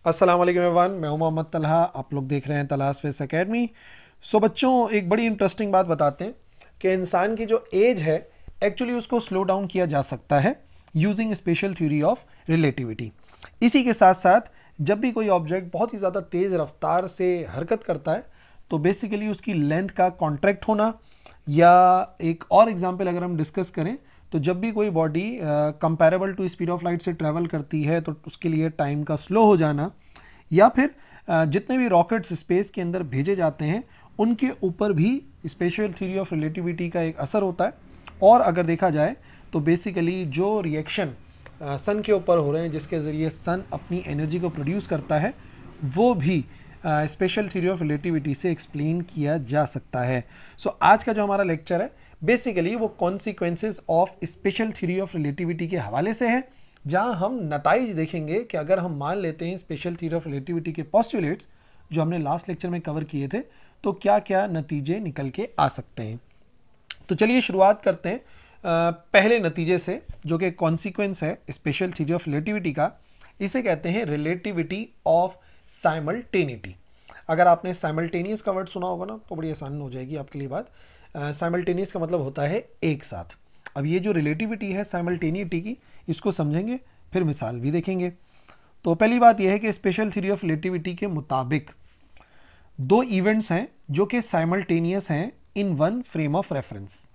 अस्सलाम वालेकुम एवरीवन, मैं हूं मोहम्मद तलहा। आप लोग देख रहे हैं तलहा स्पेस एकेडमी। सो बच्चों, एक बड़ी इंटरेस्टिंग बात बताते हैं कि इंसान की जो एज है एक्चुअली उसको स्लो डाउन किया जा सकता है using special theory of relativity. इसी के साथ साथ जब भी कोई ऑब्जेक्ट बहुत ही ज़्यादा तेज़ रफ्तार से हरकत करता है तो बेसिकली उसकी लेंथ का कॉन्ट्रैक्ट होना, या एक और एग्जांपल अगर हम डिस्कस करें तो जब भी कोई body comparable to speed of light से ट्रैवल करती है तो उसके लिए टाइम का स्लो हो जाना, या फिर जितने भी रॉकेट्स स्पेस के अंदर भेजे जाते हैं उनके ऊपर भी स्पेशल थ्योरी ऑफ रिलेटिविटी का एक असर होता है। और अगर देखा जाए तो बेसिकली जो रिएक्शन सन के ऊपर हो रहे हैं जिसके ज़रिए सन अपनी एनर्जी को प्रोड्यूस करता है वो भी स्पेशल थ्योरी ऑफ रिलेटिविटी से एक्सप्लेन किया जा सकता है। सो आज का जो हमारा लेक्चर है बेसिकली वो consequences of special theory of relativity के हवाले से है, जहां हम नताइज देखेंगे कि अगर हम मान लेते हैं स्पेशल थ्योरी ऑफ रिलेटिविटी के पोस्टुलेट्स जो हमने लास्ट लेक्चर में कवर किए थे तो क्या क्या नतीजे निकल के आ सकते हैं। तो चलिए शुरुआत करते हैं पहले नतीजे से, जो कि कॉन्सिक्वेंस है स्पेशल थ्योरी ऑफ रिलेटिविटी का। इसे कहते हैं रिलेटिविटी ऑफ साइमल्टेनिटी। अगर आपने साइमल्टेनियस का वर्ड सुना होगा ना तो बड़ी आसान हो जाएगी आपके लिए बात। साइमल्टेनियस का मतलब होता है एक साथ। अब ये जो रिलेटिविटी है साइमल्टेनिटी की, इसको समझेंगे फिर मिसाल भी देखेंगे। तो पहली बात यह है कि स्पेशल थ्योरी ऑफ रिलेटिविटी के मुताबिक दो इवेंट्स हैं जो कि साइमल्टेनियस हैं in one frame of reference.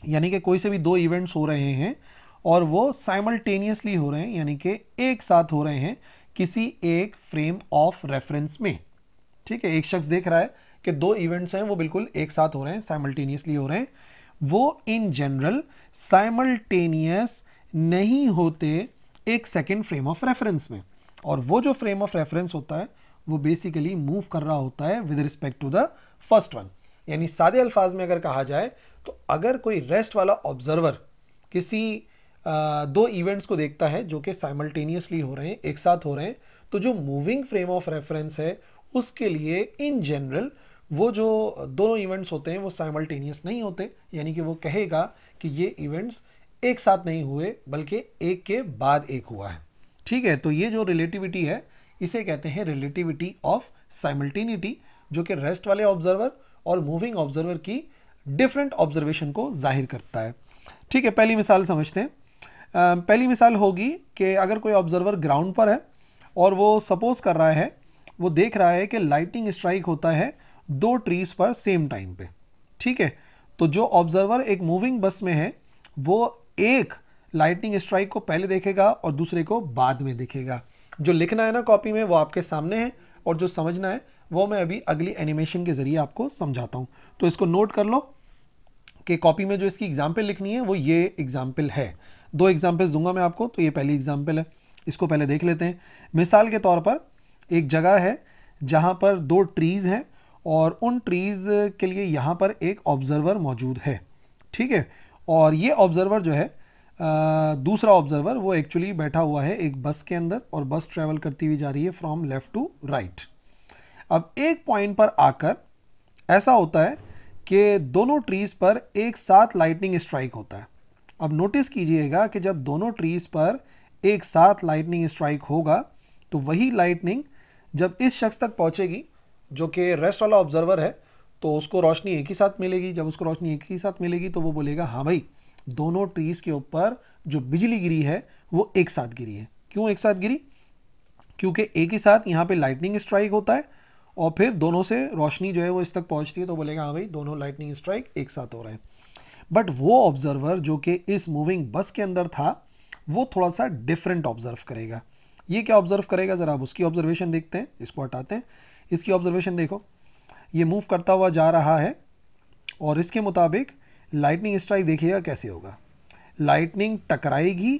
यानी कि कोई से भी दो इवेंट्स हो रहे हैं और वो साइमल्टेनियसली हो रहे हैं, यानी कि एक साथ हो रहे हैं किसी एक फ्रेम ऑफ रेफरेंस में। ठीक है, एक शख्स देख रहा है कि दो इवेंट्स हैं वो बिल्कुल एक साथ हो रहे हैं, साइमल्टेनियसली हो रहे हैं। वो इन जनरल साइमल्टेनियस नहीं होते एक सेकेंड फ्रेम ऑफ रेफरेंस में, और वो जो फ्रेम ऑफ रेफरेंस होता है वो बेसिकली मूव कर रहा होता है with respect to the first one. यानी सादे अल्फाज में अगर कहा जाए तो अगर कोई रेस्ट वाला ऑब्जर्वर किसी दो इवेंट्स को देखता है जो कि साइमल्टेनियसली हो रहे हैं, एक साथ हो रहे हैं, तो जो मूविंग फ्रेम ऑफ रेफरेंस है उसके लिए इन जनरल वो जो दोनों इवेंट्स होते हैं वो साइमल्टेनियस नहीं होते। यानी कि वो कहेगा कि ये इवेंट्स एक साथ नहीं हुए बल्कि एक के बाद एक हुआ है। ठीक है, तो ये जो रिलेटिविटी है इसे कहते हैं रिलेटिविटी ऑफ साइमल्टेनिटी, जो कि रेस्ट वाले ऑब्जर्वर और मूविंग ऑब्जर्वर की डिफरेंट ऑब्जर्वेशन को जाहिर करता है। ठीक है, पहली मिसाल समझते हैं। पहली मिसाल होगी कि अगर कोई ऑब्जर्वर ग्राउंड पर है और वो सपोज कर रहा है, वो देख रहा है कि लाइटनिंग स्ट्राइक होता है दो ट्रीज पर सेम टाइम पे। ठीक है, तो जो ऑब्जर्वर एक मूविंग बस में है वो एक लाइटनिंग स्ट्राइक को पहले देखेगा और दूसरे को बाद में देखेगा। जो लिखना है ना कॉपी में वो आपके सामने है, और जो समझना है वो मैं अभी अगली एनिमेशन के जरिए आपको समझाता हूं। तो इसको नोट कर लो कि कॉपी में जो इसकी एग्जाम्पल लिखनी है वो ये एग्जाम्पल है। दो एग्जाम्पल्स दूंगा मैं आपको, तो ये पहली एग्जाम्पल है, इसको पहले देख लेते हैं। मिसाल के तौर पर एक जगह है जहां पर दो ट्रीज़ हैं और उन ट्रीज़ के लिए यहां पर एक ऑब्जर्वर मौजूद है। ठीक है, और ये ऑब्जर्वर जो है दूसरा ऑब्जर्वर वो एक्चुअली बैठा हुआ है एक बस के अंदर और बस ट्रैवल करती हुई जा रही है फ्रॉम लेफ्ट टू राइट। अब एक पॉइंट पर आकर ऐसा होता है कि दोनों ट्रीज पर एक साथ लाइटनिंग स्ट्राइक होता है। अब नोटिस कीजिएगा कि जब दोनों ट्रीज पर एक साथ लाइटनिंग स्ट्राइक होगा तो वही लाइटनिंग जब इस शख्स तक पहुंचेगी जो कि रेस्ट वाला ऑब्जर्वर है तो उसको रोशनी एक ही साथ मिलेगी। जब उसको रोशनी एक ही साथ मिलेगी तो वो बोलेगा हाँ भाई, दोनों ट्रीज के ऊपर जो बिजली गिरी है वो एक साथ गिरी है। क्यों एक साथ गिरी? क्योंकि एक ही साथ यहाँ पे लाइटनिंग स्ट्राइक होता है और फिर दोनों से रोशनी जो है वो इस तक पहुंचती है, तो बोलेगा हाँ भाई दोनों लाइटनिंग स्ट्राइक एक साथ हो रहे हैं। बट वो ऑब्जर्वर जो कि इस मूविंग बस के अंदर था वो थोड़ा सा डिफरेंट ऑब्जर्व करेगा। ये क्या ऑब्जर्व करेगा, ज़रा आप उसकी ऑब्जर्वेशन देखते हैं। इसको हटाते हैं, इसकी ऑब्जर्वेशन देखो, ये मूव करता हुआ जा रहा है और इसके मुताबिक लाइटनिंग स्ट्राइक देखिएगा कैसे होगा। लाइटनिंग टकराएगी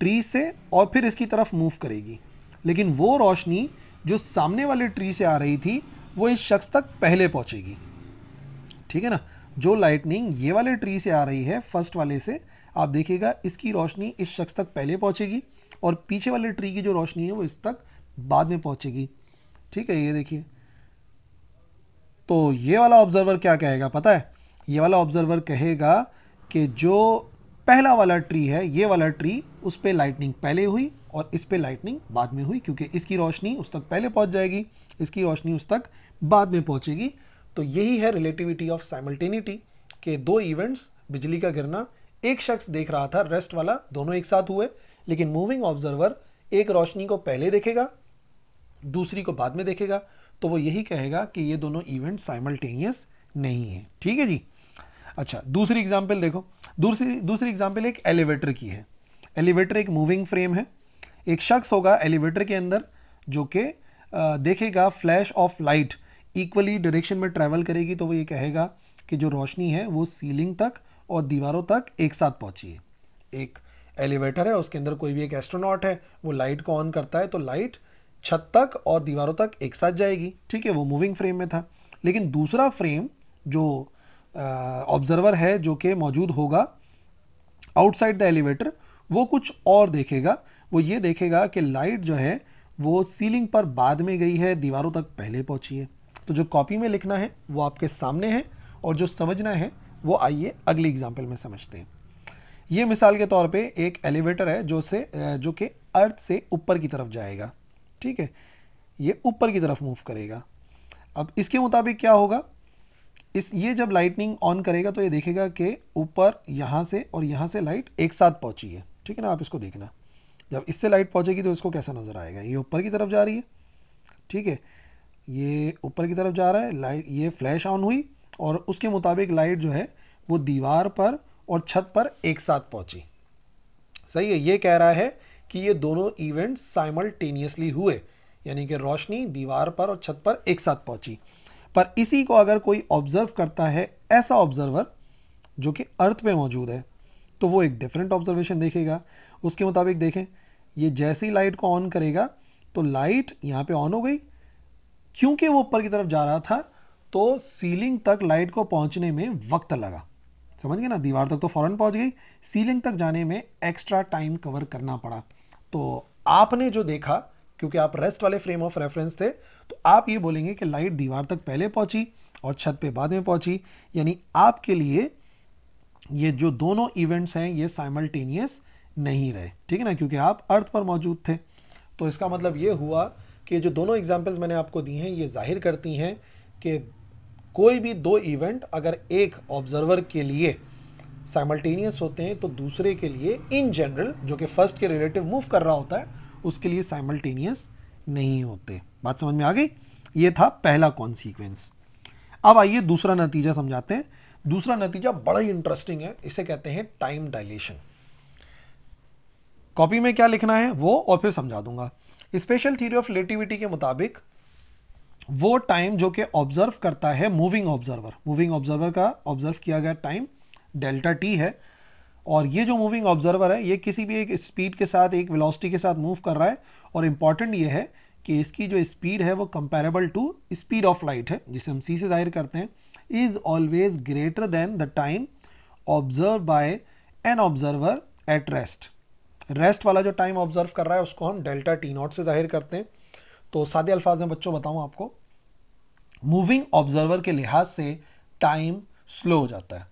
ट्री से और फिर इसकी तरफ मूव करेगी, लेकिन वो रोशनी जो सामने वाले ट्री से आ रही थी वो इस शख्स तक पहले पहुंचेगी। ठीक है ना, जो लाइटनिंग ये वाले ट्री से आ रही है फर्स्ट वाले से, आप देखिएगा इसकी रोशनी इस शख्स तक पहले पहुंचेगी और पीछे वाले ट्री की जो रोशनी है वो इस तक बाद में पहुंचेगी। ठीक है, ये देखिए, तो ये वाला ऑब्जर्वर क्या कहेगा पता है? ये वाला ऑब्जर्वर कहेगा कि जो पहला वाला ट्री है, ये वाला ट्री उस पर लाइटनिंग पहले हुई और इस पे लाइटनिंग बाद में हुई, क्योंकि इसकी रोशनी उस तक पहले पहुंच जाएगी, इसकी रोशनी उस तक बाद में पहुंचेगी। तो यही है रिलेटिविटी ऑफ साइमल्टेनिटी के दो इवेंट्स, बिजली का गिरना एक शख्स देख रहा था, रेस्ट वाला दोनों एक साथ हुए, लेकिन मूविंग ऑब्जर्वर एक रोशनी को पहले देखेगा, दूसरी को बाद में देखेगा, तो वो यही कहेगा कि ये दोनों इवेंट साइमल्टेनियस नहीं है। ठीक है जी। अच्छा, दूसरी एग्जांपल देखो। दूसरी एग्जांपल एक एलिवेटर की है। एलिवेटर एक मूविंग फ्रेम है। एक शख्स होगा एलिवेटर के अंदर जो कि देखेगा flash of light equally direction में ट्रैवल करेगी, तो वो ये कहेगा कि जो रोशनी है वो सीलिंग तक और दीवारों तक एक साथ पहुंची है। एक एलिवेटर है, उसके अंदर कोई भी एक एस्ट्रोनॉट है, वो लाइट को ऑन करता है तो लाइट छत तक और दीवारों तक एक साथ जाएगी। ठीक है, वो मूविंग फ्रेम में था। लेकिन दूसरा फ्रेम जो ऑब्जर्वर है जो कि मौजूद होगा आउटसाइड द एलिवेटर, वो कुछ और देखेगा। वो ये देखेगा कि लाइट जो है वो सीलिंग पर बाद में गई है, दीवारों तक पहले पहुंची है। तो जो कॉपी में लिखना है वो आपके सामने है और जो समझना है वो आइए अगली एग्जाम्पल में समझते हैं। ये मिसाल के तौर पे एक एलिवेटर है जो कि अर्थ से ऊपर की तरफ जाएगा। ठीक है, ये ऊपर की तरफ मूव करेगा। अब इसके मुताबिक क्या होगा, ये जब लाइटनिंग ऑन करेगा तो ये देखेगा कि ऊपर यहाँ से और यहाँ से लाइट एक साथ पहुँची है। ठीक है ना, आप इसको देखना, जब इससे लाइट पहुँचेगी तो इसको कैसा नज़र आएगा, ये ऊपर की तरफ जा रही है। ठीक है, ये ऊपर की तरफ जा रहा है, लाइट ये फ्लैश ऑन हुई और उसके मुताबिक लाइट जो है वो दीवार पर और छत पर एक साथ पहुँची। सही है, ये कह रहा है कि ये दोनों इवेंट्स साइमल्टेनियसली हुए, यानी कि रोशनी दीवार पर और छत पर एक साथ पहुँची। पर इसी को अगर कोई ऑब्जर्व करता है, ऐसा ऑब्जर्वर जो कि अर्थ पे मौजूद है, तो वो एक डिफरेंट ऑब्जर्वेशन देखेगा। उसके मुताबिक देखें, ये जैसे ही लाइट को ऑन करेगा तो लाइट यहाँ पे ऑन हो गई, क्योंकि वो ऊपर की तरफ जा रहा था तो सीलिंग तक लाइट को पहुँचने में वक्त लगा। समझ गए ना, दीवार तक तो फ़ौरन पहुँच गई, सीलिंग तक जाने में एक्स्ट्रा टाइम कवर करना पड़ा। तो आपने जो देखा, क्योंकि आप रेस्ट वाले फ्रेम ऑफ रेफरेंस थे, तो आप ये बोलेंगे कि लाइट दीवार तक पहले पहुंची और छत पे बाद में पहुंची, यानी आपके लिए ये जो दोनों इवेंट्स हैं ये साइमल्टेनियस नहीं रहे। ठीक है ना, क्योंकि आप अर्थ पर मौजूद थे। तो इसका मतलब ये हुआ कि जो दोनों एग्जाम्पल्स मैंने आपको दी हैं ये जाहिर करती हैं कि कोई भी दो इवेंट अगर एक ऑब्जर्वर के लिए साइमल्टेनियस होते हैं तो दूसरे के लिए इन जनरल, जो कि फर्स्ट के रिलेटिव मूव कर रहा होता है, उसके लिए साइमल्टेनियस नहीं होते। बात समझ में आ गई? ये था पहला कॉन्सिक्वेंस। अब आइए दूसरा नतीजा समझाते हैं। दूसरा नतीजा बड़ा ही इंटरेस्टिंग है, इसे कहते हैं टाइम डायलेशन। कॉपी में क्या लिखना है वो और फिर समझा दूंगा। स्पेशल थ्योरी ऑफ रिलेटिविटी के मुताबिक वो टाइम जो कि ऑब्जर्व करता है मूविंग ऑब्जर्वर का ऑब्जर्व किया गया टाइम डेल्टा टी है, और ये जो मूविंग ऑब्जर्वर है ये किसी भी एक स्पीड के साथ, एक वेलोसिटी के साथ मूव कर रहा है, और इंपॉर्टेंट ये है कि इसकी जो स्पीड है वो comparable to speed of light है, जिसे हम सी से जाहिर करते हैं, is always greater than the time observe by an observer at rest. Rest वाला जो टाइम ऑब्जर्व कर रहा है उसको हम डेल्टा टी नॉट से जाहिर करते हैं। तो सादे अल्फाज में बच्चों बताऊं आपको, मूविंग ऑब्जर्वर के लिहाज से टाइम स्लो हो जाता है।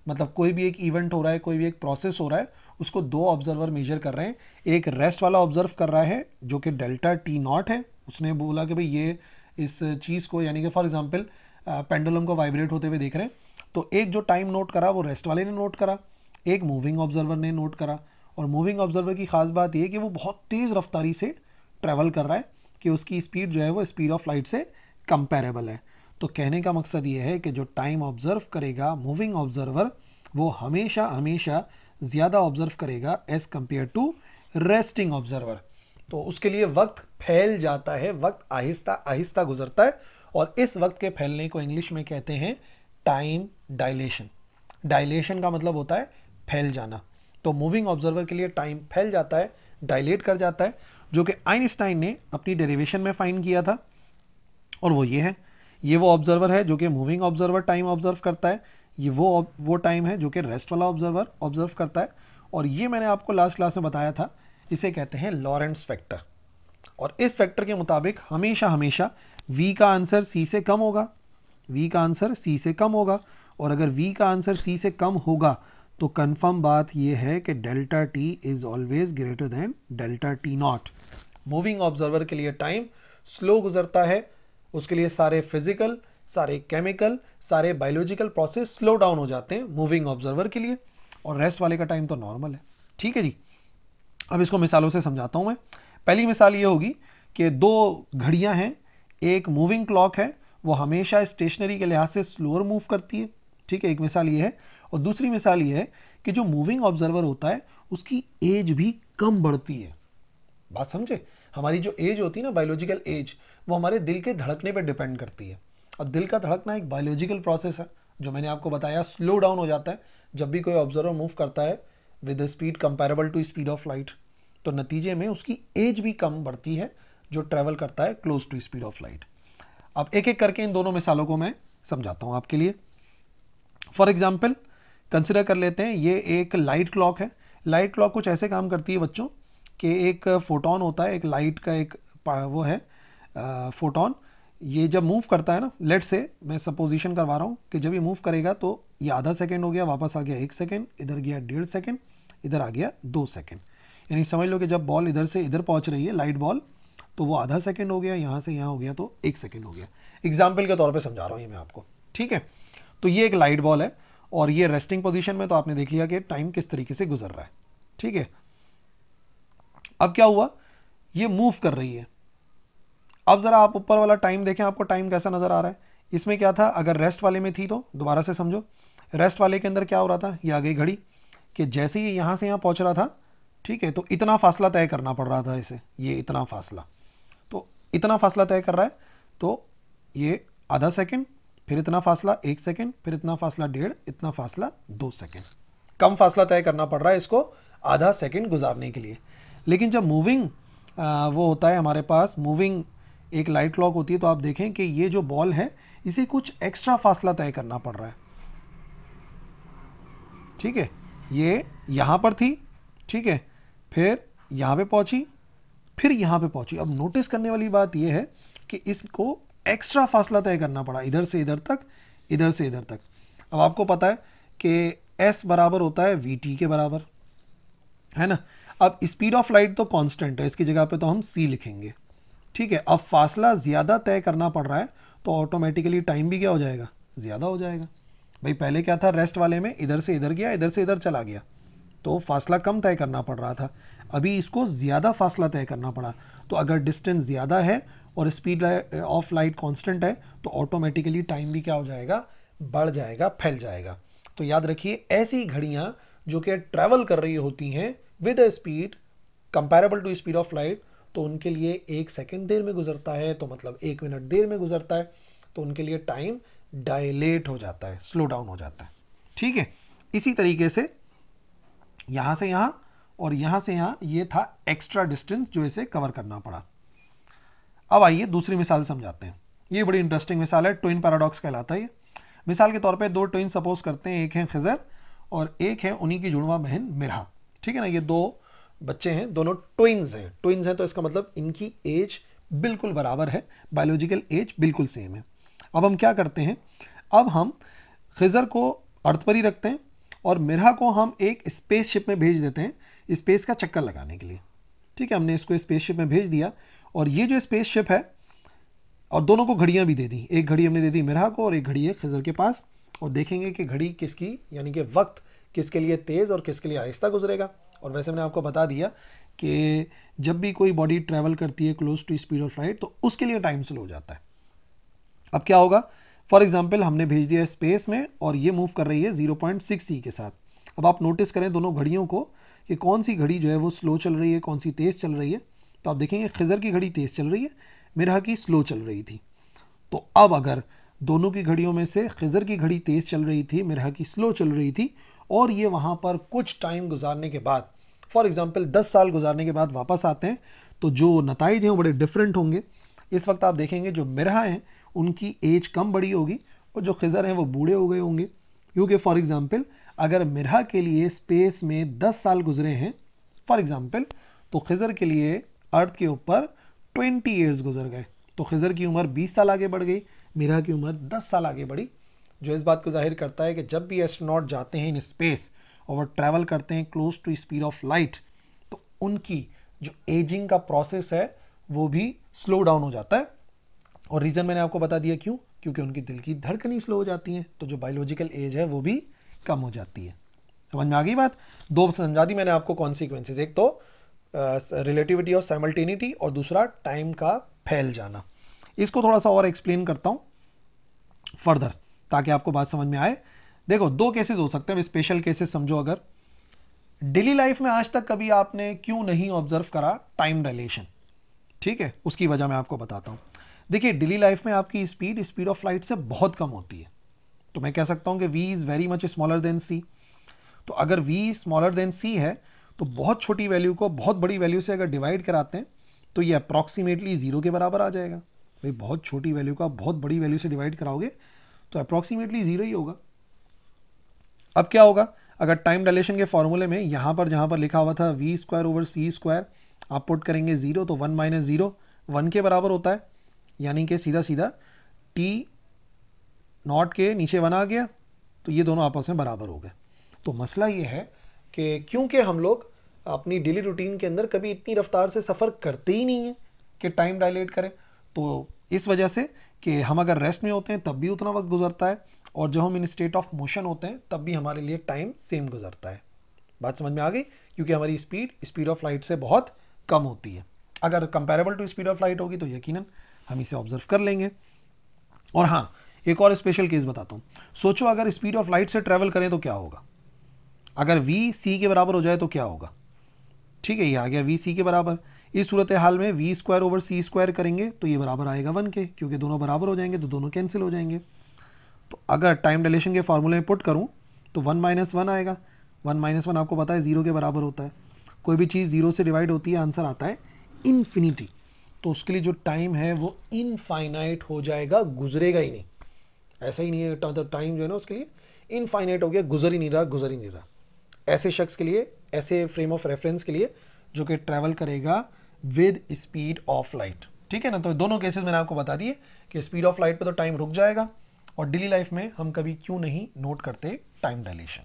मतलब कोई भी एक इवेंट हो रहा है, कोई भी एक प्रोसेस हो रहा है, उसको दो ऑब्जर्वर मेजर कर रहे हैं। एक रेस्ट वाला ऑब्जर्व कर रहा है जो कि डेल्टा टी नॉट है, उसने बोला कि भाई ये इस चीज़ को, यानी कि फॉर एग्जांपल पेंडुलम को वाइब्रेट होते हुए देख रहे हैं, तो एक जो टाइम नोट करा वो रेस्ट वाले ने नोट करा, एक मूविंग ऑब्जर्वर ने नोट करा। और मूविंग ऑब्जर्वर की खास बात यह है कि वो बहुत तेज़ रफ्तारी से ट्रैवल कर रहा है कि उसकी स्पीड जो है वो स्पीड ऑफ लाइट से कंपेरेबल है। तो कहने का मकसद ये है कि जो टाइम ऑब्जर्व करेगा मूविंग ऑब्जर्वर, वो हमेशा हमेशा ज़्यादा ऑब्जर्व करेगा as compare to resting observer. तो उसके लिए वक्त फैल जाता है, वक्त आहिस्ता आहिस्ता गुजरता है, और इस वक्त के फैलने को इंग्लिश में कहते हैं टाइम डायलेशन। डायलेशन का मतलब होता है फैल जाना। तो मूविंग ऑब्जर्वर के लिए टाइम फैल जाता है, डायलेट कर जाता है, जो कि आइंस्टाइन ने अपनी डेरिवेशन में फाइंड किया था। और वो ये है, ये वो ऑब्जर्वर है जो कि मूविंग ऑब्जर्वर टाइम ऑब्जर्व करता है, ये वो टाइम है जो कि रेस्ट वाला ऑब्जर्वर ऑब्जर्व करता है। और ये मैंने आपको लास्ट क्लास में बताया था, इसे कहते हैं लॉरेंट्ज़ फैक्टर। और इस फैक्टर के मुताबिक हमेशा हमेशा v का आंसर c से कम होगा, v का आंसर c से कम होगा। और अगर v का आंसर c से कम होगा तो कंफर्म बात ये है कि delta T is always greater then delta T not. Moving observer के लिए टाइम स्लो गुजरता है, उसके लिए सारे फिजिकल, सारे केमिकल, सारे बायोलॉजिकल प्रोसेस स्लो डाउन हो जाते हैं मूविंग ऑब्जर्वर के लिए, और रेस्ट वाले का टाइम तो नॉर्मल है। ठीक है जी, अब इसको मिसालों से समझाता हूं मैं। पहली मिसाल ये होगी कि दो घड़ियां हैं, एक मूविंग क्लॉक है, वो हमेशा स्टेशनरी के लिहाज से स्लोअर मूव करती है। ठीक है, एक मिसाल ये है। और दूसरी मिसाल ये है कि जो मूविंग ऑब्जर्वर होता है उसकी एज भी कम बढ़ती है। बात समझे, हमारी जो एज होती है ना, बायोलॉजिकल एज, वो हमारे दिल के धड़कने पर डिपेंड करती है। अब दिल का धड़कना एक बायोलॉजिकल प्रोसेस है, जो मैंने आपको बताया स्लो डाउन हो जाता है जब भी कोई ऑब्जर्वर मूव करता है with speed comparable to speed of light. तो नतीजे में उसकी एज भी कम बढ़ती है जो ट्रैवल करता है close to speed of light. अब एक एक करके इन दोनों मिसालों को मैं समझाता हूं आपके लिए। फॉर एग्जाम्पल कंसिडर कर लेते हैं, ये एक लाइट क्लॉक है। लाइट क्लॉक कुछ ऐसे काम करती है बच्चों कि एक फोटोन होता है, एक लाइट का एक वो है फोटोन। ये जब मूव करता है ना, लेट से मैं सपोजिशन करवा रहा हूँ कि जब ये मूव करेगा तो ये आधा सेकंड हो गया, वापस आ गया 1 सेकंड, इधर गया 1.5 सेकंड, इधर आ गया 2 सेकंड। यानी समझ लो कि जब बॉल इधर से इधर पहुंच रही है, लाइट बॉल, तो वो आधा सेकंड हो गया, यहाँ से यहाँ हो गया तो 1 सेकंड हो गया। एग्जाम्पल के तौर पे समझा रहा हूँ ये मैं आपको। ठीक है, तो ये एक लाइट बॉल है और ये रेस्टिंग पोजीशन में, तो आपने देख लिया कि टाइम किस तरीके से गुजर रहा है। ठीक है, अब क्या हुआ, ये मूव कर रही है। अब जरा आप ऊपर वाला टाइम देखें, आपको टाइम कैसा नजर आ रहा है। इसमें क्या था, अगर रेस्ट वाले में थी तो दोबारा से समझो, रेस्ट वाले के अंदर क्या हो रहा था, ये आ गई घड़ी कि जैसे ही यहां से यहां पहुंच रहा था, ठीक है, तो इतना फासला तय करना पड़ रहा था इसे, ये इतना फासला, तो इतना फासला तय कर रहा है, तो ये आधा सेकंड, फिर इतना फासला 1 सेकंड, फिर इतना फासला 1.5, इतना फासला 2 सेकंड। कम फासला तय करना पड़ रहा है इसको आधा सेकंड गुजारने के लिए। लेकिन जब मूविंग वो होता है हमारे पास, मूविंग एक लाइट क्लॉक होती है, तो आप देखें कि ये जो बॉल है इसे कुछ एक्स्ट्रा फासला तय करना पड़ रहा है। ठीक है, ये यहां पर थी, ठीक है, फिर यहां पे पहुंची, फिर यहां पे पहुंची। अब नोटिस करने वाली बात यह है कि इसको एक्स्ट्रा फासला तय करना पड़ा, इधर से इधर तक, इधर से इधर तक। अब आपको पता है कि s बराबर होता है vt के बराबर, है ना। अब स्पीड ऑफ लाइट तो कांस्टेंट है, इसकी जगह पे तो हम c लिखेंगे। ठीक है, अब फासला ज़्यादा तय करना पड़ रहा है तो ऑटोमेटिकली टाइम भी क्या हो जाएगा, ज़्यादा हो जाएगा। भाई पहले क्या था, रेस्ट वाले में इधर से इधर गया, इधर से इधर चला गया, तो फासला कम तय करना पड़ रहा था। अभी इसको ज़्यादा फासला तय करना पड़ा, तो अगर डिस्टेंस ज़्यादा है और स्पीड ऑफ लाइट कांस्टेंट है तो ऑटोमेटिकली टाइम भी क्या हो जाएगा, बढ़ जाएगा, फैल जाएगा। तो याद रखिए, ऐसी घड़ियाँ जो कि ट्रैवल कर रही होती हैं with a speed comparable to speed of light, तो उनके लिए 1 सेकंड देर में गुजरता है, तो मतलब 1 मिनट देर में गुजरता है, तो उनके लिए टाइम डायलेट हो जाता है, स्लो डाउन हो जाता है। ठीक है, इसी तरीके से यहां से यहां और यहां से यहां, ये था एक्स्ट्रा डिस्टेंस जो इसे कवर करना पड़ा। अब आइए दूसरी मिसाल समझाते हैं। ये बड़ी इंटरेस्टिंग मिसाल है, ट्विन पैराडॉक्स कहलाता है ये। मिसाल के तौर पे 2 ट्विन सपोज करते हैं, एक है खिजर और एक है उन्हीं की जुड़वा बहन मिरहा। ठीक है ना, ये 2 बच्चे हैं, दोनों ट्विन्स हैं। ट्विन्स हैं तो इसका मतलब इनकी एज बिल्कुल बराबर है, बायोलॉजिकल एज बिल्कुल सेम है। अब हम क्या करते हैं, अब हम खिजर को अर्थ पर ही रखते हैं और मिरहा को हम एक स्पेसशिप में भेज देते हैं स्पेस का चक्कर लगाने के लिए। ठीक है, हमने इसको स्पेसशिप में भेज दिया और ये जो स्पेसशिप है, और दोनों को घड़ियां भी दे दी, एक घड़ी हमने दे दी मिरहा को और एक घड़ी है खिजर के पास, और देखेंगे कि घड़ी किसकी, यानी कि वक्त किसके लिए तेज़ और किसके लिए आहिस्ता गुजरेगा। और वैसे मैंने आपको बता दिया कि जब भी कोई बॉडी ट्रैवल करती है close to speed of light तो उसके लिए टाइम स्लो हो जाता है। अब क्या होगा, फॉर एग्जांपल हमने भेज दिया स्पेस में और ये मूव कर रही है 0.6 e के साथ। अब आप नोटिस करें दोनों घड़ियों को कि कौन सी घड़ी जो है वो स्लो चल रही है, कौन सी तेज़ चल रही है। तो आप देखेंगे खिजर की घड़ी तेज़ चल रही है, मिरहा की स्लो चल रही थी। तो अब अगर दोनों की घड़ियों में से खिजर की घड़ी तेज़ चल रही थी, मिरहा की स्लो चल रही थी, और ये वहाँ पर कुछ टाइम गुजारने के बाद, फॉर एग्जांपल 10 साल गुजारने के बाद वापस आते हैं, तो जो नताइज हैं वो बड़े डिफरेंट होंगे। इस वक्त आप देखेंगे जो मिरहा हैं उनकी एज कम बड़ी होगी और जो खिजर हैं वो बूढ़े हो गए होंगे। क्योंकि फॉर एग्जांपल अगर मिरहा के लिए स्पेस में 10 साल गुजरे हैं फॉर एग्जांपल, तो खिजर के लिए अर्थ के ऊपर 20 ईयर्स गुजर गए, तो खिजर की उम्र 20 साल आगे बढ़ गई, मिरहा की उम्र 10 साल आगे बढ़ी। जो इस बात को जाहिर करता है कि जब भी एस्ट्रोनॉट जाते हैं इन स्पेस और वो ट्रैवल करते हैं close to speed of light, तो उनकी जो एजिंग का प्रोसेस है वो भी स्लो डाउन हो जाता है। और रीज़न मैंने आपको बता दिया क्यों, क्योंकि उनकी दिल की धड़कनें स्लो हो जाती हैं, तो जो बायोलॉजिकल एज है वो भी कम हो जाती है। समझ में आ गई बात? दो समझा दी मैंने आपको कॉन्सिक्वेंसेज, एक तो रिलेटिविटी ऑफ साइमल्टेनिटी और दूसरा टाइम का फैल जाना। इसको थोड़ा सा और एक्सप्लेन करता हूँ फर्दर ताकि आपको बात समझ में आए। देखो, दो केसेस हो सकते हैं, स्पेशल केसेस समझो। अगर डेली लाइफ में आज तक कभी आपने क्यों नहीं ऑब्जर्व करा टाइम डायलेशन, ठीक है, उसकी वजह मैं आपको बताता हूँ। देखिए, डेली लाइफ में आपकी स्पीड ऑफ लाइट से बहुत कम होती है, तो मैं कह सकता हूँ कि v is very much smaller than c। तो अगर v स्मॉलर देन c है तो बहुत छोटी वैल्यू को बहुत बड़ी वैल्यू से अगर डिवाइड कराते हैं तो ये अप्रॉक्सीमेटली जीरो के बराबर आ जाएगा। भाई, बहुत छोटी वैल्यू का बहुत बड़ी वैल्यू से डिवाइड कराओगे तो अप्रॉक्सीमेटली जीरो ही होगा। अब क्या होगा, अगर टाइम डायलेशन के फॉर्मूले में यहाँ पर जहाँ पर लिखा हुआ था v square over c square आप पुट करेंगे जीरो, तो 1 माइनस जीरो 1 के बराबर होता है, यानी कि सीधा सीधा t नॉट के नीचे 1 आ गया, तो ये दोनों आपस में बराबर हो गए। तो मसला ये है कि क्योंकि हम लोग अपनी डेली रूटीन के अंदर कभी इतनी रफ्तार से सफ़र करते ही नहीं है कि टाइम डायलेट करें, तो इस वजह से कि हम अगर रेस्ट में होते हैं तब भी उतना वक्त गुजरता है, और जब हम इन स्टेट ऑफ मोशन होते हैं तब भी हमारे लिए टाइम सेम गुजरता है। बात समझ में आ गई? क्योंकि हमारी स्पीड ऑफ लाइट से बहुत कम होती है। अगर comparable to speed of light होगी तो यकीनन हम इसे ऑब्जर्व कर लेंगे। और हाँ, एक और स्पेशल केस बताता हूँ। सोचो अगर स्पीड ऑफ लाइट से ट्रैवल करें तो क्या होगा, अगर v c के बराबर हो जाए तो क्या होगा। ठीक है, ये आ गया v c के बराबर। इस सूरत हाल में v square over c square करेंगे तो ये बराबर आएगा 1 के, क्योंकि दोनों बराबर हो जाएंगे तो दोनों कैंसिल हो जाएंगे। तो अगर टाइम डायलेशन के फॉर्मूले में पुट करूँ तो 1 माइनस 1 आएगा। 1 माइनस 1 आपको पता है 0 के बराबर होता है। कोई भी चीज़ 0 से डिवाइड होती है, आंसर आता है इन्फिनिटी, तो उसके लिए जो टाइम है वो इनफाइनाइट हो जाएगा, गुजरेगा ही नहीं। ऐसा ही नहीं है, तो टाइम जो है ना उसके लिए इनफाइनाइट हो गया, गुजर ही नहीं रहा। ऐसे शख्स के लिए, ऐसे फ्रेम ऑफ रेफरेंस के लिए जो कि ट्रैवल करेगा विद स्पीड ऑफ लाइट। ठीक है ना, तो दोनों केसेस मैंने आपको बता दिए कि स्पीड ऑफ लाइट पे तो टाइम रुक जाएगा, और डेली लाइफ में हम कभी क्यों नहीं नोट करते टाइम डायलेशन।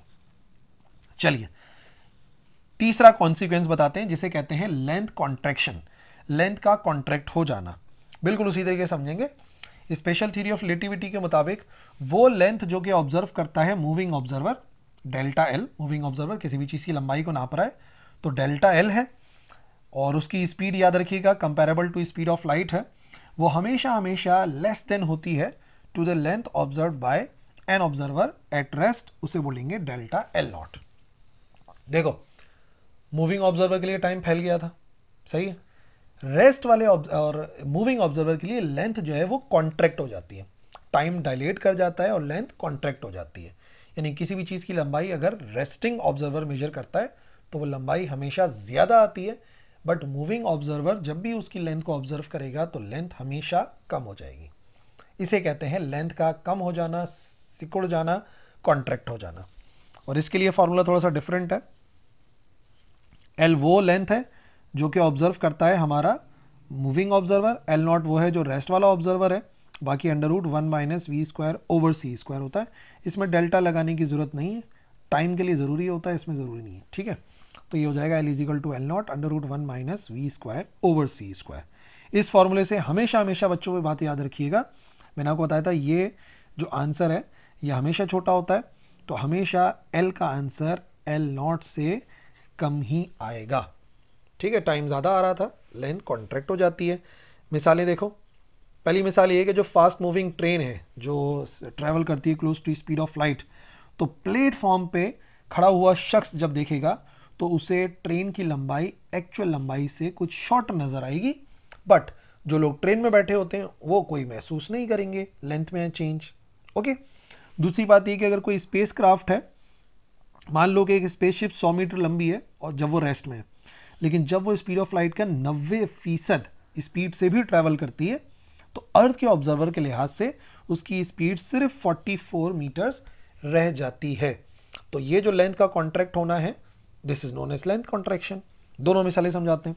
चलिए, तीसरा कॉन्सिक्वेंस बताते हैं जिसे कहते हैं लेंथ कॉन्ट्रैक्शन, लेंथ का कॉन्ट्रैक्ट हो जाना। बिल्कुल उसी तरीके से समझेंगे। स्पेशल थ्योरी ऑफ रिलेटिविटी के मुताबिक वो लेंथ जो कि ऑब्जर्व करता है moving observer, delta L, moving observer किसी भी चीज़ की लंबाई को नाप रहा है तो डेल्टा एल है, और उसकी स्पीड याद रखिएगा comparable to speed of light है, वो हमेशा लेस देन होती है to the length observe by an observer at rest, उसे बोलेंगे डेल्टा एल नॉट। देखो, मूविंग ऑब्जर्वर के लिए टाइम फैल गया था, सही है। रेस्ट वाले और मूविंग ऑब्जर्वर के लिए लेंथ जो है वो कॉन्ट्रैक्ट हो जाती है, टाइम डायलेट कर जाता है और लेंथ कॉन्ट्रैक्ट हो जाती है। यानी किसी भी चीज़ की लंबाई अगर रेस्टिंग ऑब्जर्वर मेजर करता है तो वो लंबाई हमेशा ज़्यादा आती है, बट मूविंग ऑब्जर्वर जब भी उसकी लेंथ को ऑब्जर्व करेगा तो लेंथ हमेशा कम हो जाएगी। इसे कहते हैं लेंथ का कम हो जाना, सिकुड़ जाना, कॉन्ट्रैक्ट हो जाना। और इसके लिए फॉर्मूला थोड़ा सा डिफरेंट है। एल वो लेंथ है जो कि ऑब्जर्व करता है हमारा मूविंग ऑब्जर्वर, एल नॉट वो है जो रेस्ट वाला ऑब्जर्वर है, बाकी under root 1 minus V square over C square होता है। इसमें डेल्टा लगाने की ज़रूरत नहीं है, टाइम के लिए ज़रूरी होता है, इसमें ज़रूरी नहीं है। ठीक है, तो ये हो जाएगा L equal to L nought under root 1 minus V square over C square. इस फॉर्मूले से हमेशा बच्चों को बात याद रखिएगा, मैंने आपको बताया था ये जो आंसर है ये हमेशा छोटा होता है, तो हमेशा एल का आंसर एल नॉट से कम ही आएगा। ठीक है, टाइम ज़्यादा आ रहा था, लेंथ कॉन्ट्रैक्ट हो जाती है। मिसालें देखो, पहली मिसाल ये है कि जो फास्ट मूविंग ट्रेन है जो ट्रैवल करती है close to speed of light, तो प्लेटफॉर्म पे खड़ा हुआ शख्स जब देखेगा तो उसे ट्रेन की लंबाई एक्चुअल लंबाई से कुछ शॉर्ट नज़र आएगी, बट जो लोग ट्रेन में बैठे होते हैं वो कोई महसूस नहीं करेंगे लेंथ में चेंज। ओके, दूसरी बात ये कि अगर कोई स्पेस क्राफ्ट है, मान लो कि एक स्पेसशिप 100 मीटर लंबी है और जब वो रेस्ट में है, लेकिन जब वो स्पीड ऑफ लाइट का 90% स्पीड से भी ट्रैवल करती है तो अर्थ के ऑब्जर्वर के लिहाज से उसकी स्पीड सिर्फ 44 मीटर्स रह जाती है। तो ये जो लेंथ का कॉन्ट्रैक्ट होना है, this is known as length contraction. दोनों मिसालें समझाते हैं।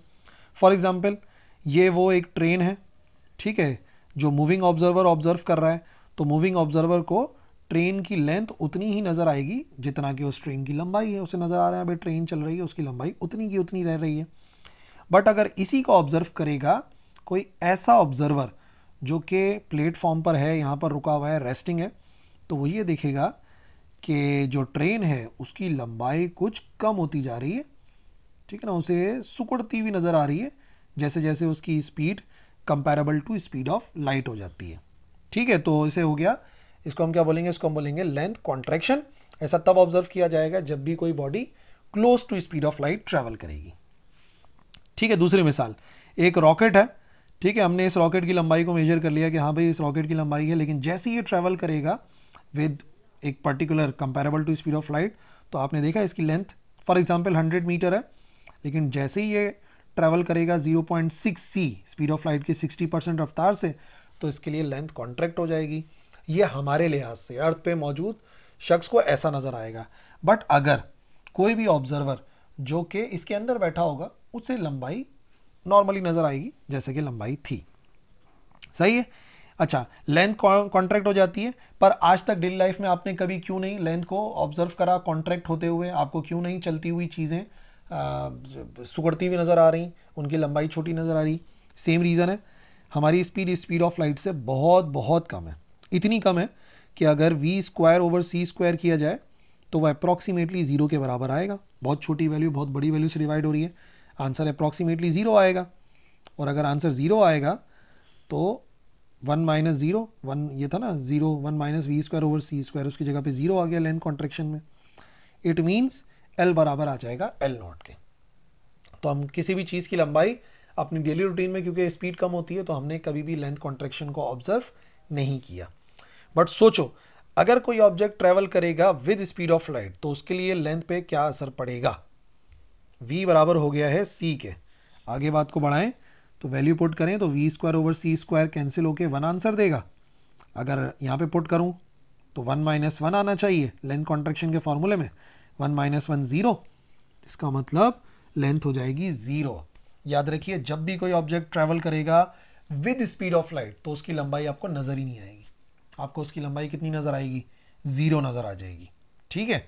फॉर एग्जाम्पल, ये वो एक ट्रेन है, ठीक है, जो मूविंग ऑब्जर्वर ऑब्जर्व कर रहा है, तो मूविंग ऑब्जर्वर को ट्रेन की लेंथ उतनी ही नज़र आएगी जितना कि उस ट्रेन की लंबाई है। उसे नज़र आ रहा है भाई ट्रेन चल रही है, उसकी लंबाई उतनी की उतनी रह रही है। बट अगर इसी को ऑब्जर्व करेगा कोई ऐसा ऑब्जर्वर जो कि प्लेटफॉर्म पर है, यहाँ पर रुका हुआ है, रेस्टिंग है, तो वो ये देखेगा कि जो ट्रेन है उसकी लंबाई कुछ कम होती जा रही है, ठीक है ना, उसे सिकुड़ती हुई नज़र आ रही है जैसे जैसे उसकी speed comparable to speed of light हो जाती है। ठीक है, तो इसे हो गया, इसको हम क्या बोलेंगे, इसको हम बोलेंगे लेंथ कॉन्ट्रैक्शन। ऐसा तब ऑब्जर्व किया जाएगा जब भी कोई body close to speed of light travel करेगी। ठीक है, दूसरी मिसाल, एक रॉकेट है, ठीक है, हमने इस रॉकेट की लंबाई को मेजर कर लिया कि हाँ भाई इस रॉकेट की लंबाई है, लेकिन जैसे ही ये ट्रैवल करेगा विद एक particular comparable to speed of light, तो आपने देखा इसकी लेंथ फॉर एग्जांपल 100 मीटर है, लेकिन जैसे ही ये ट्रैवल करेगा 0.6 c स्पीड ऑफ लाइट के 60% रफ्तार से, तो इसके लिए लेंथ कॉन्ट्रैक्ट हो जाएगी। ये हमारे लिहाज से अर्थ पे मौजूद शख्स को ऐसा नज़र आएगा। बट अगर कोई भी ऑब्जर्वर जो कि इसके अंदर बैठा होगा उसे लंबाई नॉर्मली नज़र आएगी जैसे कि लंबाई थी। सही है। अच्छा, लेंथ कॉन्ट्रैक्ट हो जाती है, पर आज तक डेली लाइफ में आपने कभी क्यों नहीं लेंथ को ऑब्जर्व करा कॉन्ट्रैक्ट होते हुए? आपको क्यों नहीं चलती हुई चीज़ें सिकुड़ती हुई नज़र आ रही, उनकी लंबाई छोटी नज़र आ रही? सेम रीज़न है, हमारी स्पीड ऑफ लाइट से बहुत बहुत कम है। इतनी कम है कि अगर v²/c² किया जाए तो वह अप्रॉक्सीमेटली 0 के बराबर आएगा। बहुत छोटी वैल्यू बहुत बड़ी वैल्यू से डिवाइड हो रही है, आंसर अप्रॉक्सीमेटली 0 आएगा। और अगर आंसर 0 आएगा तो 1 - 0, 1 ये था ना 0, 1 - v²/c², उसकी जगह पे 0 आ गया लेंथ कॉन्ट्रैक्शन में। इट मीन्स L बराबर आ जाएगा L0 के। तो हम किसी भी चीज़ की लंबाई अपनी डेली रूटीन में, क्योंकि स्पीड कम होती है, तो हमने कभी भी लेंथ कॉन्ट्रैक्शन को ऑब्जर्व नहीं किया। बट सोचो, अगर कोई ऑब्जेक्ट ट्रैवल करेगा विद स्पीड ऑफ लाइट तो उसके लिए लेंथ पे क्या असर पड़ेगा? v बराबर हो गया है c के। आगे बात को बढ़ाएं तो वैल्यू पुट करें तो v²/c² कैंसिल होके 1 आंसर देगा। अगर यहाँ पे पुट करूँ तो 1 - 1 आना चाहिए लेंथ कॉन्ट्रैक्शन के फॉर्मूले में। 1 - 1 0, इसका मतलब लेंथ हो जाएगी 0। याद रखिए, जब भी कोई ऑब्जेक्ट ट्रैवल करेगा विद स्पीड ऑफ लाइट तो उसकी लंबाई आपको नज़र ही नहीं आएगी। आपको उसकी लंबाई कितनी नज़र आएगी? 0 नज़र आ जाएगी। ठीक है,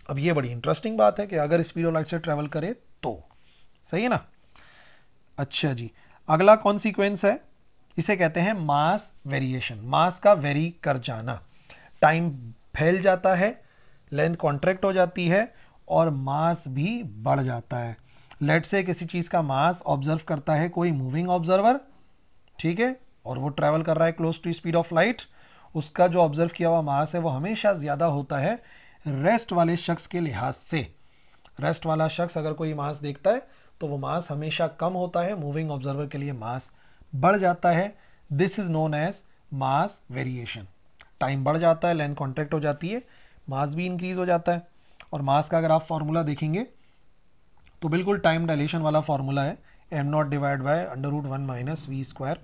अब ये बड़ी इंटरेस्टिंग बात है कि अगर स्पीड ऑफ लाइट से ट्रैवल करे तो, सही है ना। अच्छा जी, अगला कॉन्सिक्वेंस है, इसे कहते हैं मास वेरिएशन। मास का वेरी कर जाना, टाइम फैल जाता है, लेंथ कॉन्ट्रैक्ट हो जाती है और मास भी बढ़ जाता है। लेट से किसी चीज़ का मास ऑब्जर्व करता है कोई मूविंग ऑब्जर्वर, ठीक है, और वो ट्रैवल कर रहा है close to speed of light, उसका जो ऑब्जर्व किया हुआ मास है वो हमेशा ज़्यादा होता है रेस्ट वाले शख्स के लिहाज से। रेस्ट वाला शख्स अगर कोई मास देखता है तो वो मास हमेशा कम होता है, मूविंग ऑब्जर्वर के लिए मास बढ़ जाता है। This is known as mass variation. Time बढ़ जाता है, लेंथ कॉन्ट्रैक्ट हो जाती है, मास भी इंक्रीज हो जाता है। और मास का अगर आप फॉर्मूला देखेंगे तो बिल्कुल टाइम डायलेशन वाला फॉर्मूला है, m0 डिवाइड बाय √1 -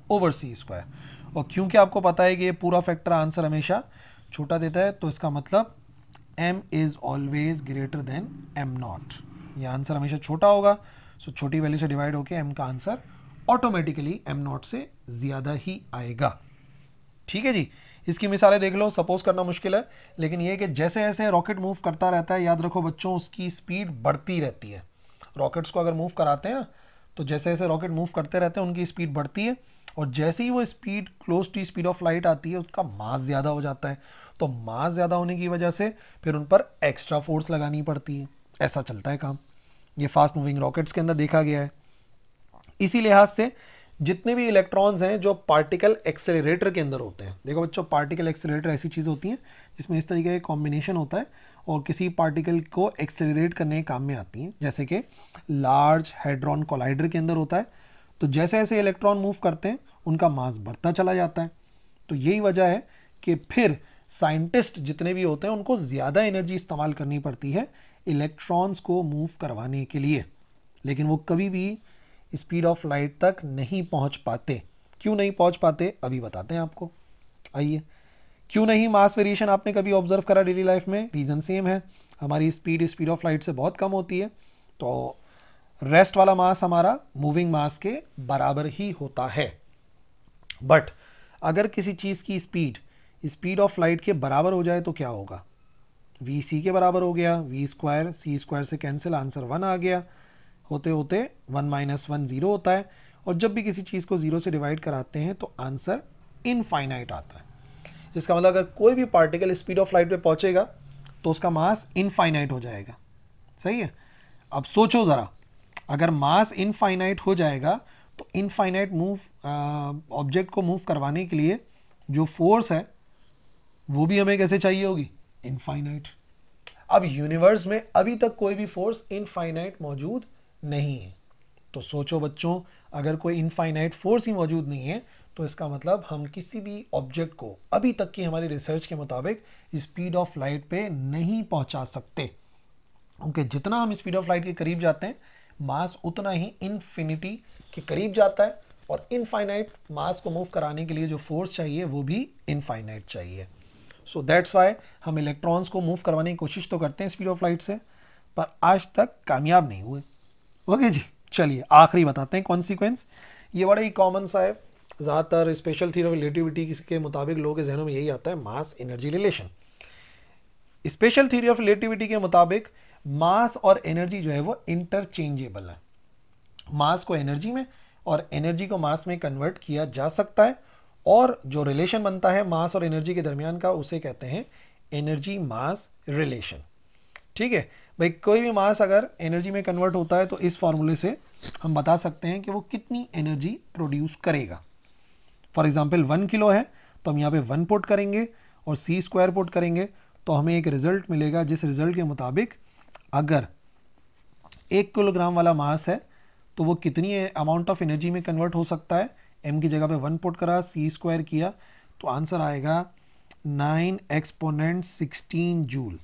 v²/c²। और क्योंकि आपको पता है कि ये पूरा फैक्टर आंसर हमेशा छोटा देता है, तो इसका मतलब m is always greater then m0। ये आंसर हमेशा छोटा होगा, सो छोटी वैल्यू से डिवाइड होकर m का आंसर ऑटोमेटिकली m0 से ज़्यादा ही आएगा। ठीक है जी, इसकी मिसालें देख लो। सपोज करना मुश्किल है, लेकिन ये कि जैसे जैसे रॉकेट मूव करता रहता है, याद रखो बच्चों, उसकी स्पीड बढ़ती रहती है। रॉकेट्स को अगर मूव कराते हैं ना, तो जैसे जैसे रॉकेट मूव करते रहते हैं उनकी स्पीड बढ़ती है, और जैसे ही वो speed close to speed of light आती है उसका मास ज़्यादा हो जाता है। तो मास ज़्यादा होने की वजह से फिर उन पर एक्स्ट्रा फोर्स लगानी पड़ती है। ऐसा चलता है काम, ये फास्ट मूविंग रॉकेट्स के अंदर देखा गया है। इसी लिहाज से जितने भी इलेक्ट्रॉन्स हैं जो पार्टिकल एक्सेलरेटर के अंदर होते हैं, देखो बच्चों, पार्टिकल एक्सेलरेटर ऐसी चीज़ होती हैं जिसमें इस तरीके का कॉम्बिनेशन होता है और किसी पार्टिकल को एक्सेलरेट करने के काम में आती हैं, जैसे कि लार्ज हैड्रॉन कोलाइडर के अंदर होता है। तो जैसे जैसे इलेक्ट्रॉन मूव करते हैं उनका मास बढ़ता चला जाता है। तो यही वजह है कि फिर साइंटिस्ट जितने भी होते हैं उनको ज़्यादा एनर्जी इस्तेमाल करनी पड़ती है इलेक्ट्रॉन्स को मूव करवाने के लिए, लेकिन वो कभी भी स्पीड ऑफ लाइट तक नहीं पहुंच पाते। क्यों नहीं पहुंच पाते अभी बताते हैं आपको। आइए, क्यों नहीं मास वेरिएशन आपने कभी ऑब्जर्व करा डेली लाइफ में? रीज़न सेम है, हमारी स्पीड ऑफ लाइट से बहुत कम होती है, तो रेस्ट वाला मास हमारा मूविंग मास के बराबर ही होता है। बट अगर किसी चीज़ की स्पीड स्पीड ऑफ लाइट के बराबर हो जाए तो क्या होगा, वी सी के बराबर हो गया, वी स्क्वायर सी स्क्वायर से कैंसिल, आंसर 1 आ गया, होते होते 1 माइनस 1 ज़ीरो होता है, और जब भी किसी चीज़ को ज़ीरो से डिवाइड कराते हैं तो आंसर इनफाइनाइट आता है। इसका मतलब अगर कोई भी पार्टिकल स्पीड ऑफ लाइट पे पहुंचेगा तो उसका मास इनफाइनाइट हो जाएगा। सही है। अब सोचो ज़रा, अगर मास इनफाइनाइट हो जाएगा तो इनफाइनाइट ऑब्जेक्ट को मूव करवाने के लिए जो फोर्स है वो भी हमें कैसे चाहिए होगी, इनफाइनाइट। अब यूनिवर्स में अभी तक कोई भी फोर्स इनफाइनाइट मौजूद नहीं है, तो सोचो बच्चों, अगर कोई इनफाइनाइट फोर्स ही मौजूद नहीं है तो इसका मतलब हम किसी भी ऑब्जेक्ट को अभी तक की हमारी रिसर्च के मुताबिक स्पीड ऑफ लाइट पे नहीं पहुंचा सकते, क्योंकि जितना हम स्पीड ऑफ लाइट के करीब जाते हैं मास उतना ही इन्फिनिटी के करीब जाता है, और इनफाइनाइट मास को मूव कराने के लिए जो फोर्स चाहिए वो भी इनफाइनाइट चाहिए। सो दैट्स वाई हम इलेक्ट्रॉन्स को मूव करवाने की कोशिश तो करते हैं स्पीड ऑफ लाइट से, पर आज तक कामयाब नहीं हुए। ओके जी, चलिए आखिरी बताते हैं कॉन्सिक्वेंस। ये बड़ा ही कॉमन सा है, ज़्यादातर स्पेशल थ्योरी ऑफ रिलेटिविटी के मुताबिक लोगों के जहनों में यही आता है, मास energy relation. Special theory of relativity के मुताबिक मास और एनर्जी जो है वो इंटरचेंजेबल है। मास को एनर्जी में और एनर्जी को मास में कन्वर्ट किया जा सकता है, और जो रिलेशन बनता है मास और एनर्जी के दरमियान का उसे कहते हैं एनर्जी मास रिलेशन। ठीक है भाई, कोई भी मास अगर एनर्जी में कन्वर्ट होता है तो इस फॉर्मूले से हम बता सकते हैं कि वो कितनी एनर्जी प्रोड्यूस करेगा। फॉर एग्जांपल 1 किलो है तो हम यहाँ पे 1 पुट करेंगे और सी स्क्वायर पुट करेंगे तो हमें एक रिजल्ट मिलेगा, जिस रिजल्ट के मुताबिक अगर 1 किलोग्राम वाला मास है तो वो कितनी अमाउंट ऑफ एनर्जी में कन्वर्ट हो सकता है। m की जगह पे 1 पुट करा, सी स्क्वायर किया तो आंसर आएगा 9 एक्सपोनेंट 16 जूल।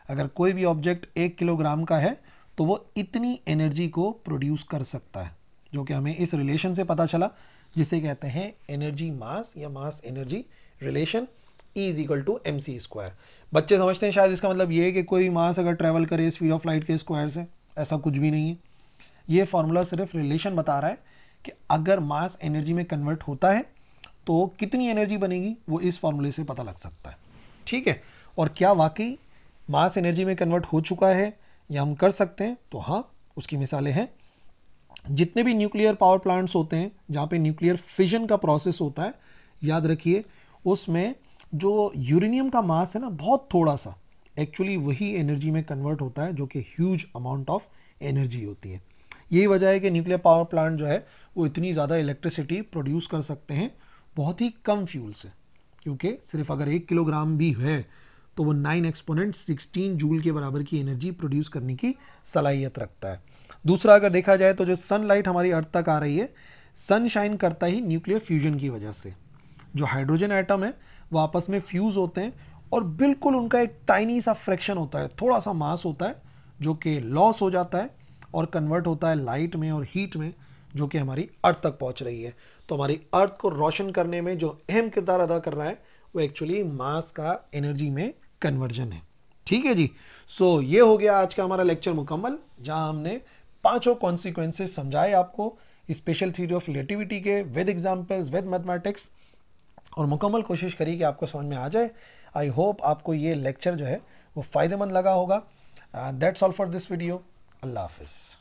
अगर कोई भी ऑब्जेक्ट 1 किलोग्राम का है तो वो इतनी एनर्जी को प्रोड्यूस कर सकता है, जो कि हमें इस रिलेशन से पता चला, जिसे कहते हैं एनर्जी मास या mass energy relation, E is equal to M C square. बच्चे समझते हैं शायद इसका मतलब ये है कि कोई मास अगर ट्रैवल करे स्पीड ऑफ लाइट के स्क्वायर से, ऐसा कुछ भी नहीं है। ये फॉर्मूला सिर्फ रिलेशन बता रहा है कि अगर मास एनर्जी में कन्वर्ट होता है तो कितनी एनर्जी बनेगी, वो इस फॉर्मूले से पता लग सकता है। ठीक है, और क्या वाकई मास एनर्जी में कन्वर्ट हो चुका है या हम कर सकते हैं, तो हाँ, उसकी मिसालें हैं। जितने भी न्यूक्लियर पावर प्लांट्स होते हैं जहाँ पे न्यूक्लियर फिजन का प्रोसेस होता है, याद रखिए उसमें जो यूरेनियम का मास है ना, बहुत थोड़ा सा, एक्चुअली वही एनर्जी में कन्वर्ट होता है, जो कि ह्यूज अमाउंट ऑफ एनर्जी होती है। यही वजह है कि न्यूक्लियर पावर प्लांट जो है वो इतनी ज़्यादा इलेक्ट्रिसिटी प्रोड्यूस कर सकते हैं बहुत ही कम फ्यूल से, क्योंकि सिर्फ अगर 1 किलोग्राम भी है तो वो 9 एक्सपोनेंट 16 जूल के बराबर की एनर्जी प्रोड्यूस करने की सलाहियत रखता है। दूसरा, अगर देखा जाए तो जो सनलाइट हमारी अर्थ तक आ रही है, सन शाइन करता ही न्यूक्लियर फ्यूजन की वजह से। जो हाइड्रोजन एटम है वो आपस में फ्यूज़ होते हैं और बिल्कुल उनका एक टाइनी सा फ्रैक्शन होता है, थोड़ा सा मास होता है, जो कि लॉस हो जाता है और कन्वर्ट होता है लाइट में और हीट में, जो कि हमारी अर्थ तक पहुंच रही है। तो हमारी अर्थ को रोशन करने में जो अहम किरदार अदा कर रहा है वो एक्चुअली मास का एनर्जी में कन्वर्जन है। ठीक है जी, सो ये हो गया आज का हमारा लेक्चर मुकम्मल, जहां हमने 5 कॉन्सिक्वेंसेस समझाए आपको स्पेशल थ्योरी ऑफ रिलेटिविटी के, विद एग्जाम्पल्स, विद मैथमेटिक्स, और मुकम्मल कोशिश करिए कि आपको समझ में आ जाए। आई होप आपको ये लेक्चर जो है वो फ़ायदेमंद लगा होगा। That's all for this video. अल्लाह हाफिज़।